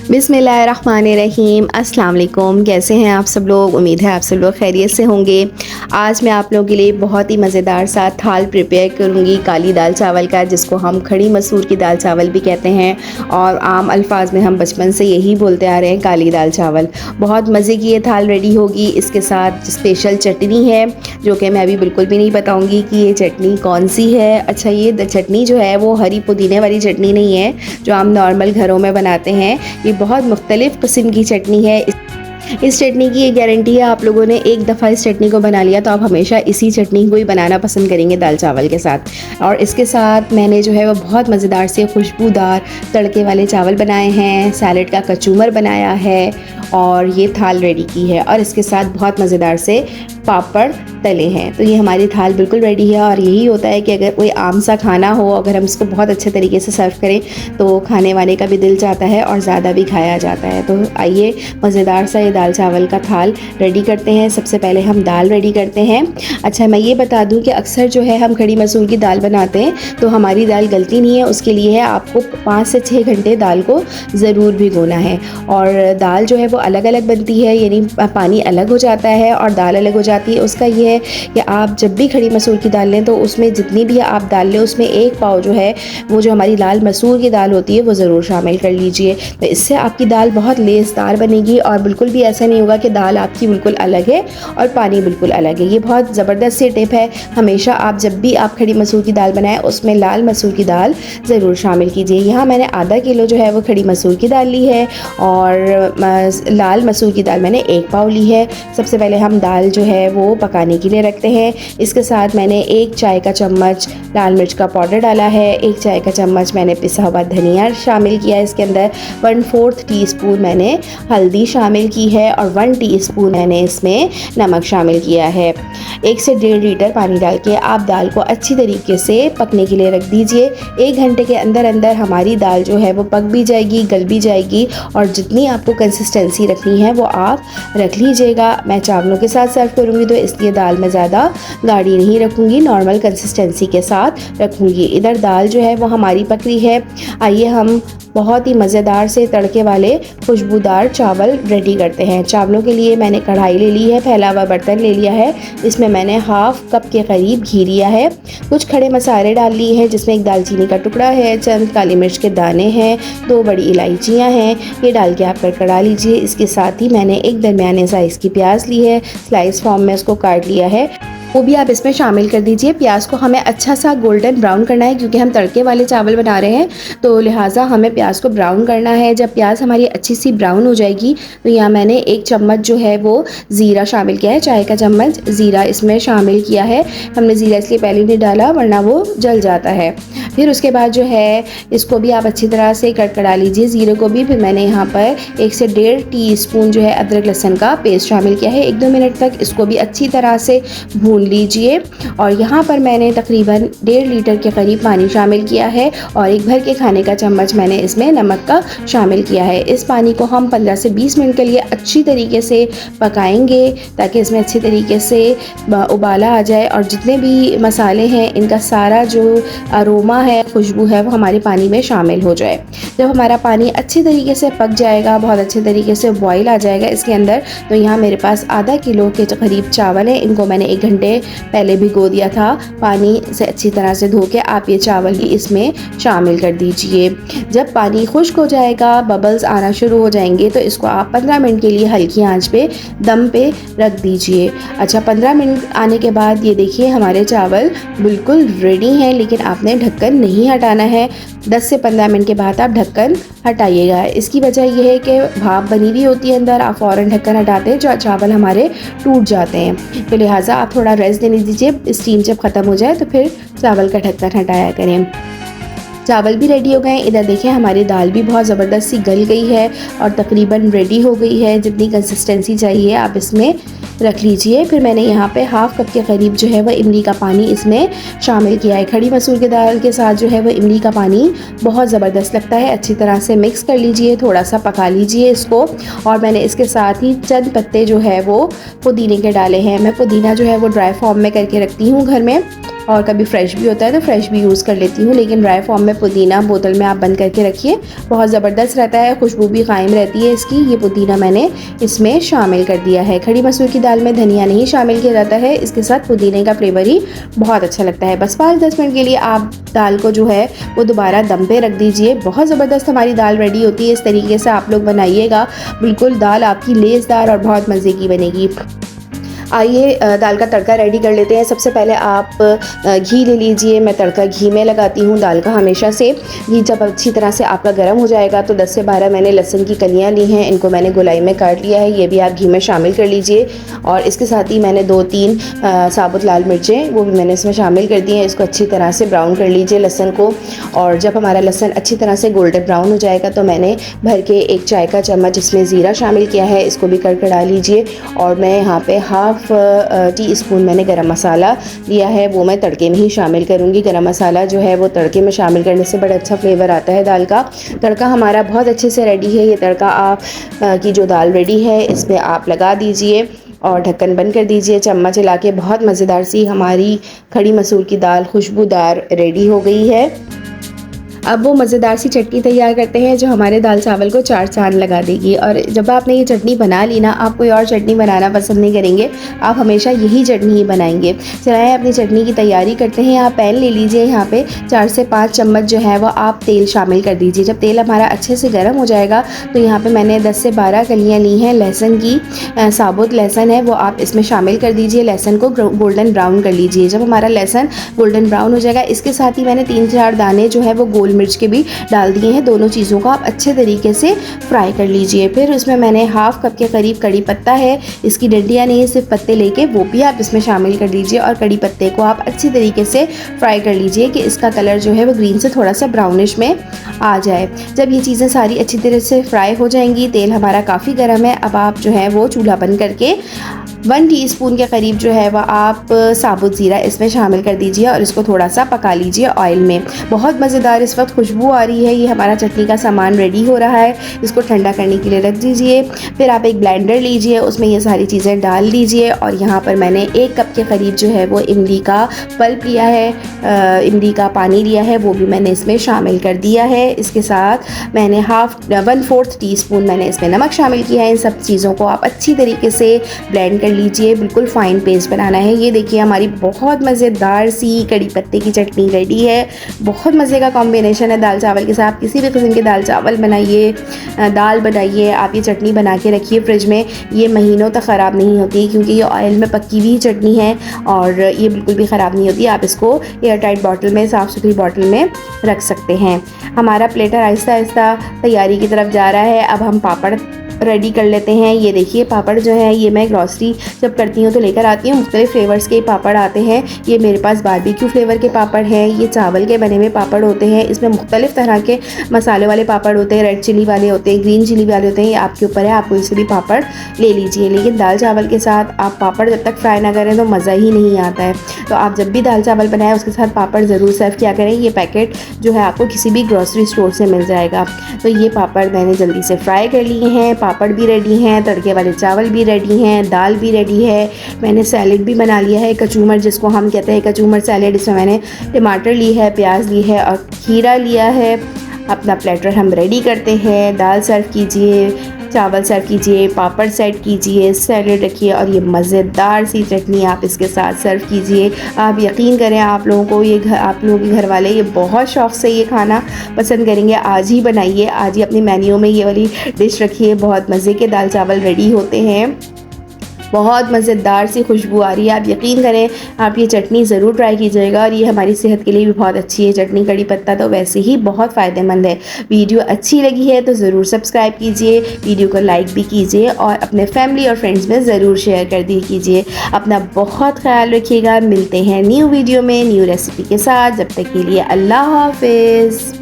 बिस्मिल्लाहिर्रहमानिर्रहीम। अस्सलाम वालेकुम। कैसे हैं आप सब लोग? उम्मीद है आप सब लोग खैरियत से होंगे। आज मैं आप लोगों के लिए बहुत ही मज़ेदार सा थाल प्रिपेयर करूंगी काली दाल चावल का, जिसको हम खड़ी मसूर की दाल चावल भी कहते हैं और आम अल्फाज में हम बचपन से यही बोलते आ रहे हैं, काली दाल चावल। बहुत मज़े की ये थाल रेडी होगी। इसके साथ स्पेशल चटनी है जो कि मैं अभी बिल्कुल भी नहीं बताऊँगी कि ये चटनी कौन सी है। अच्छा, ये चटनी जो है वो हरी पुदीने वाली चटनी नहीं है जो हम नॉर्मल घरों में बनाते हैं। ये बहुत मुख्तलिफ़ किस्म की चटनी है। इस चटनी की ये गारंटी है, आप लोगों ने एक दफ़ा इस चटनी को बना लिया तो आप हमेशा इसी चटनी को ही बनाना पसंद करेंगे दाल चावल के साथ। और इसके साथ मैंने जो है वो बहुत मज़ेदार से खुशबूदार तड़के वाले चावल बनाए हैं, सैलड का कचूमर बनाया है और ये थाल रेडी की है। और इसके साथ बहुत मज़ेदार से पापड़ तले हैं। तो ये हमारी थाल बिल्कुल रेडी है। और यही होता है कि अगर कोई आम सा खाना हो, अगर हम इसको बहुत अच्छे तरीके से सर्व करें तो खाने वाले का भी दिल चाहता है और ज़्यादा भी खाया जाता है। तो आइए मज़ेदार सा ये दाल चावल का थाल रेडी करते हैं। सबसे पहले हम दाल रेडी करते हैं। अच्छा, मैं ये बता दूं कि अक्सर जो है हम खड़ी मसूर की दाल बनाते हैं तो हमारी दाल गलती नहीं है। उसके लिए है आपको 5 से 6 घंटे दाल को ज़रूर भिगोना है। और दाल जो है वो अलग अलग बनती है, यानी पानी अलग हो जाता है और दाल अलग हो जाती है। उसका ये है कि आप जब भी खड़ी मसूर की दाल लें तो उसमें जितनी भी आप दाल लें उसमें 1 पाव जो है वो जो हमारी लाल मसूर की दाल होती है वो ज़रूर शामिल कर लीजिए। तो इससे आपकी दाल बहुत लेसदार बनेगी और बिल्कुल भी ऐसा नहीं होगा कि दाल आपकी बिल्कुल अलग है और पानी बिल्कुल अलग है। ये बहुत ज़बरदस्त सी टिप है। हमेशा आप जब भी आप खड़ी मसूर की दाल बनाएं उसमें लाल मसूर की दाल ज़रूर शामिल कीजिए। यहाँ मैंने आधा किलो जो है वो खड़ी मसूर की दाल ली है और लाल मसूर की दाल मैंने 1 पाव ली है। सबसे पहले हम दाल जो है वो पकाने के लिए रखते हैं। इसके साथ मैंने 1 चाय का चम्मच लाल मिर्च का पाउडर डाला है, 1 चाय का चम्मच मैंने पिसा हुआ धनिया शामिल किया है। इसके अंदर 1/4 टीस्पून मैंने हल्दी शामिल की है और 1 टीस्पून मैंने इसमें नमक शामिल किया है। 1 से 1.5 लीटर पानी डाल के आप दाल को अच्छी तरीके से पकने के लिए रख दीजिए। 1 घंटे के अंदर अंदर हमारी दाल जो है वो पक भी जाएगी, गल भी जाएगी। और जितनी आपको कंसिस्टेंसी रखनी है वो आप रख लीजिएगा। मैं चावलों के साथ सर्व करूँगी तो इसलिए दाल में ज़्यादा गाढ़ी नहीं रखूँगी, नॉर्मल कंसिस्टेंसी के साथ रखूँगी। इधर दाल जो है वो हमारी पक रही है। आइए हम बहुत ही मज़ेदार से तड़के वाले खुशबूदार चावल रेडी करते हैं। चावलों के लिए मैंने कढ़ाई ले ली है, फैला हुआ बर्तन ले लिया है। इसमें मैंने हाफ कप के करीब घी लिया है। कुछ खड़े मसाले डाल लिए हैं जिसमें 1 दालचीनी का टुकड़ा है, चंद काली मिर्च के दाने हैं, 2 बड़ी इलायचियाँ हैं। ये डाल के आप कड़कड़ा लीजिए। इसके साथ ही मैंने एक दरमियाने साइज़ की प्याज ली है, स्लाइस फॉर्म में उसको काट लिया है, वो भी आप इसमें शामिल कर दीजिए। प्याज को हमें अच्छा सा गोल्डन ब्राउन करना है क्योंकि हम तड़के वाले चावल बना रहे हैं, तो लिहाजा हमें प्याज को ब्राउन करना है। जब प्याज हमारी अच्छी सी ब्राउन हो जाएगी तो यहाँ मैंने 1 चम्मच जो है वो ज़ीरा शामिल किया है, चाय का चम्मच ज़ीरा इसमें शामिल किया है। हमने ज़ीरा इसलिए पहले नहीं डाला वरना वो जल जाता है। फिर उसके बाद जो है इसको भी आप अच्छी तरह से कड़कड़ा लीजिए, ज़ीरे को भी। फिर मैंने यहाँ पर 1 से 1.5 टीस्पून जो है अदरक लहसुन का पेस्ट शामिल किया है। 1-2 मिनट तक इसको भी अच्छी तरह से भून लीजिए। और यहाँ पर मैंने तकरीबन 1.5 लीटर के करीब पानी शामिल किया है और 1 भर के खाने का चम्मच मैंने इसमें नमक का शामिल किया है। इस पानी को हम 15 से 20 मिनट के लिए अच्छी तरीके से पकाएंगे ताकि इसमें अच्छी तरीके से उबाला आ जाए और जितने भी मसाले हैं इनका सारा जो अरोमा है, खुशबू है, वो हमारे पानी में शामिल हो जाए। जब हमारा पानी अच्छी तरीके से पक जाएगा, बहुत अच्छे तरीके से बॉईल आ जाएगा इसके अंदर, तो यहाँ मेरे पास आधा किलो के करीब चावल है। इनको मैंने 1 घंटे पहले भिगो दिया था। पानी से अच्छी तरह से धो के आप ये चावल भी इसमें शामिल कर दीजिए। जब पानी खुश्क हो जाएगा, बबल्स आना शुरू हो जाएंगे, तो इसको आप 15 मिनट के लिए हल्की आंच पे दम पे रख दीजिए। अच्छा, 15 मिनट आने के बाद ये देखिए हमारे चावल बिल्कुल रेडी हैं, लेकिन आपने ढक्कन नहीं हटाना है। 10 से 15 मिनट के बाद आप ढक्कन हटाइएगा। इसकी वजह यह है कि भाप बनी हुई होती है अंदर, आप फ़ौरन ढक्कन हटाते हैं जो चावल हमारे टूट जाते हैं। तो लिहाजा आप थोड़ा रेस्ट देने दीजिए। स्टीम जब ख़त्म हो जाए तो फिर चावल का ढक्कन हटाया करें। चावल भी रेडी हो गए। इधर देखिए हमारी दाल भी बहुत ज़बरदस्त सी गल गई है और तकरीबन रेडी हो गई है। जितनी कंसिस्टेंसी चाहिए आप इसमें रख लीजिए। फिर मैंने यहाँ पे हाफ कप के करीब जो है वो इमली का पानी इसमें शामिल किया है। खड़ी मसूर की दाल के साथ जो है वो इमली का पानी बहुत ज़बरदस्त लगता है। अच्छी तरह से मिक्स कर लीजिए, थोड़ा सा पका लीजिए इसको। और मैंने इसके साथ ही चंद पत्ते जो है वो पुदीने के डाले हैं। मैं पुदीना जो है वो ड्राई फॉर्म में करके रखती हूँ घर में, और कभी फ्रेश भी होता है तो फ्रेश भी यूज़ कर लेती हूँ, लेकिन ड्राई फॉर्म में पुदीना बोतल में आप बंद करके रखिए, बहुत ज़बरदस्त रहता है, खुशबू भी कायम रहती है इसकी। ये पुदीना मैंने इसमें शामिल कर दिया है। खड़ी मसूर की दाल में धनिया नहीं शामिल किया जाता है, इसके साथ पुदीने का फ्लेवर ही बहुत अच्छा लगता है। बस 5-10 मिनट के लिए आप दाल को जो है वो दोबारा दम पे रख दीजिए। बहुत ज़बरदस्त हमारी दाल रेडी होती है। इस तरीके से आप लोग बनाइएगा, बिल्कुल दाल आपकी लेसदार और बहुत मज़े की बनेगी। आइए दाल का तड़का रेडी कर लेते हैं। सबसे पहले आप घी ले लीजिए। मैं तड़का घी में लगाती हूँ दाल का हमेशा से। घी जब अच्छी तरह से आपका गर्म हो जाएगा तो 10 से 12 मैंने लहसुन की कलियाँ ली हैं, इनको मैंने गोलाई में काट लिया है, ये भी आप घी में शामिल कर लीजिए। और इसके साथ ही मैंने 2-3 साबुत लाल मिर्चें वो भी मैंने इसमें शामिल कर दी हैं। इसको अच्छी तरह से ब्राउन कर लीजिए लहसुन को। और जब हमारा लहसुन अच्छी तरह से गोल्डन ब्राउन हो जाएगा तो मैंने भर के 1 चाय का चम्मच इसमें ज़ीरा शामिल किया है, इसको भी कड़कड़ा लीजिए। और मैं यहाँ पे हाफ़ टी स्पून मैंने गरम मसाला लिया है, वो मैं तड़के में ही शामिल करूँगी। गरम मसाला जो है वो तड़के में शामिल करने से बड़ा अच्छा फ्लेवर आता है दाल का। तड़का हमारा बहुत अच्छे से रेडी है। ये तड़का आप की जो दाल रेडी है इसमें आप लगा दीजिए और ढक्कन बंद कर दीजिए। चम्मच हिला के बहुत मज़ेदार सी हमारी खड़ी मसूर की दाल खुशबूदार रेडी हो गई है। अब वो मज़ेदार सी चटनी तैयार करते हैं जो हमारे दाल चावल को 4 चांद लगा देगी। और जब आपने ये चटनी बना ली ना, आप कोई और चटनी बनाना पसंद नहीं करेंगे, आप हमेशा यही चटनी ही बनाएंगे। चलाएं अपनी चटनी की तैयारी करते हैं। आप पैन ले लीजिए, यहाँ पे 4 से 5 चम्मच जो है वो आप तेल शामिल कर दीजिए। जब तेल हमारा अच्छे से गर्म हो जाएगा तो यहाँ पर मैंने 10 से 12 कलियाँ ली हैं लहसुन की, साबुत लहसुन है वो आप इसमें शामिल कर दीजिए। लहसुन को गोल्डन ब्राउन कर लीजिए। जब हमारा लहसुन गोल्डन ब्राउन हो जाएगा, इसके साथ ही मैंने 3-4 दाने जो है वो गोल मिर्च के भी डाल दिए हैं। दोनों चीज़ों को आप अच्छे तरीके से फ्राई कर लीजिए। फिर उसमें मैंने हाफ कप के करीब कड़ी पत्ता है, इसकी डंडियाँ नहीं सिर्फ पत्ते लेके वो भी आप इसमें शामिल कर दीजिए। और कड़ी पत्ते को आप अच्छी तरीके से फ्राई कर लीजिए कि इसका कलर जो है वो ग्रीन से थोड़ा सा ब्राउनिश में आ जाए। जब ये चीज़ें सारी अच्छी तरह से फ्राई हो जाएंगी, तेल हमारा काफ़ी गर्म है, अब आप जो है वो चूल्हा बंद करके 1 टीस्पून के करीब जो है वह आप साबुत ज़ीरा इसमें शामिल कर दीजिए और इसको थोड़ा सा पका लीजिए ऑयल में। बहुत मज़ेदार इस वक्त खुशबू आ रही है। ये हमारा चटनी का सामान रेडी हो रहा है, इसको ठंडा करने के लिए रख दीजिए। फिर आप एक ब्लेंडर लीजिए, उसमें ये सारी चीज़ें डाल दीजिए। और यहाँ पर मैंने 1 कप के करीब जो है वो इमली का पल्प लिया है, इमली का पानी लिया है, वो भी मैंने इसमें शामिल कर दिया है। इसके साथ मैंने 1/4 टीस्पून मैंने इसमें नमक शामिल किया है। इन सब चीज़ों को आप अच्छी तरीके से ब्लेंड कर लीजिए, बिल्कुल फाइन पेस्ट बनाना है। ये देखिए हमारी बहुत मज़ेदार सी कड़ी पत्ते की चटनी रेडी है। बहुत मज़े का कॉम्बिनेशन है दाल चावल के साथ। किसी भी किस्म के दाल चावल बनाइए, दाल बनाइए, आप ये चटनी बना के रखिए फ्रिज में, ये महीनों तक ख़राब नहीं होती क्योंकि ये ऑयल में पकी हुई चटनी है और ये बिल्कुल भी ख़राब नहीं होती। आप इसको एयर टाइट बॉटल में, साफ़ सुथरी बॉटल में रख सकते हैं। हमारा प्लेटर आहिस्ता आहिस्ता तैयारी की तरफ जा रहा है। अब हम पापड़ रेडी कर लेते हैं। ये देखिए पापड़ जो है ये मैं ग्रॉसरी जब करती हूँ तो लेकर आती हूँ। मुख्तलिफ फ्लेवर्स के पापड़ आते हैं। ये मेरे पास बारबेक्यू फ्लेवर के पापड़ हैं, ये चावल के बने हुए पापड़ होते हैं। इसमें मुख्तलिफ तरह के मसाले वाले पापड़ होते हैं, रेड चिली वाले होते हैं, ग्रीन चिली वाले होते हैं। ये आपके ऊपर है, आप कोई से भी पापड़ ले लीजिए। लेकिन दाल चावल के साथ आप पापड़ जब तक फ्राई ना करें तो मज़ा ही नहीं आता है। तो आप जब भी दाल चावल बनाएं उसके साथ पापड़ ज़रूर सर्व किया करें। ये पैकेट जो है आपको किसी भी ग्रॉसरी स्टोर से मिल जाएगा। तो ये पापड़ मैंने जल्दी से फ्राई कर लिए हैं, पापड़ भी रेडी हैं, तड़के वाले चावल भी रेडी हैं, दाल भी रेडी है। मैंने सैलेड भी बना लिया है, कचूमर जिसको हम कहते हैं, कचूमर सैलेड। इसमें मैंने टमाटर ली है, प्याज ली है और खीरा लिया है। अपना प्लेटर हम रेडी करते हैं। दाल सर्व कीजिए, चावल सर्व कीजिए, पापड़ सेट कीजिए, सैलेड रखिए और ये मज़ेदार सी चटनी आप इसके साथ सर्व कीजिए। आप यकीन करें आप लोगों को आप लोगों के घर वाले ये बहुत शौक़ से ये खाना पसंद करेंगे। आज ही बनाइए, आज ही अपने मेन्यू में ये वाली डिश रखिए। बहुत मज़े के दाल चावल रेडी होते हैं। बहुत मज़ेदार सी खुशबू आ रही है। आप यकीन करें आप ये चटनी ज़रूर ट्राई कीजिएगा और ये हमारी सेहत के लिए भी बहुत अच्छी है। चटनी कड़ी पत्ता तो वैसे ही बहुत फ़ायदेमंद है। वीडियो अच्छी लगी है तो ज़रूर सब्सक्राइब कीजिए, वीडियो को लाइक भी कीजिए और अपने फैमिली और फ्रेंड्स में ज़रूर शेयर कर दी कीजिए। अपना बहुत ख्याल रखिएगा। मिलते हैं न्यू वीडियो में न्यू रेसिपी के साथ। जब तक के लिए अल्लाह हाफ़िज़।